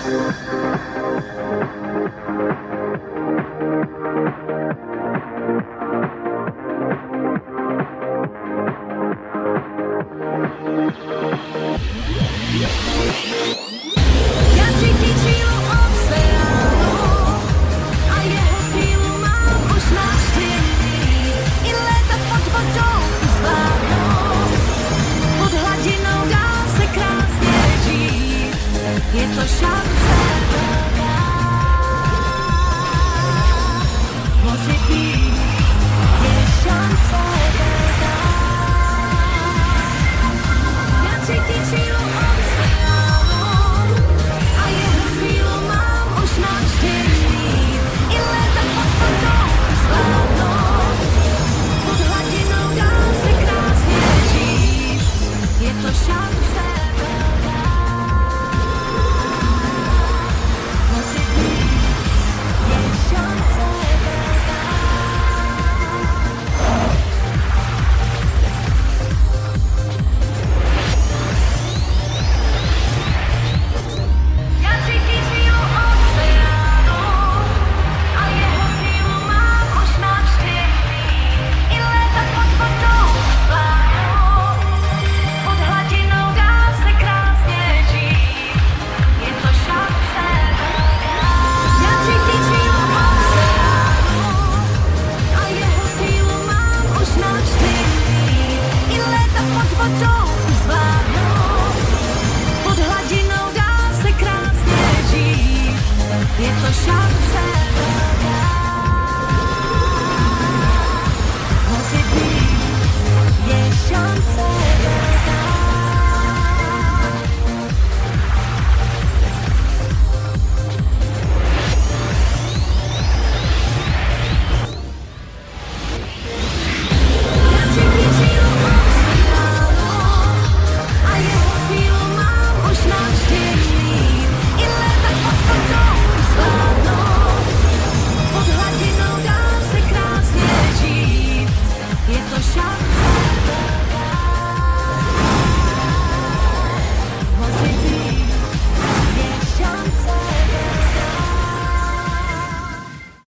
Ja cítim sílu oceánu a jeho sílu mám už navštěný. I léta pod vodou zvládnou, pod hladinou dá se krásně žít. Je to šance velká, moře být, je šance velká. Ja cítim sílu oceánu a jeho sílu mám už navštěný. I léta pod vodou zvládnou, pod hladinou dá se krásně žít. Je to šance velká, moře být, je šance velká. Ja cítim sílu oceánu a jeho sílu mám už navštěný. I léta pod vodou zvládnou, pod hladinou dá se krásně žít. Je to šance velká. Ja cítim sílu oceánu a jeho sílu mám už navštěný. I léta pod vodou zvládnou, pod hladinou dá se krásně žít. Je to šance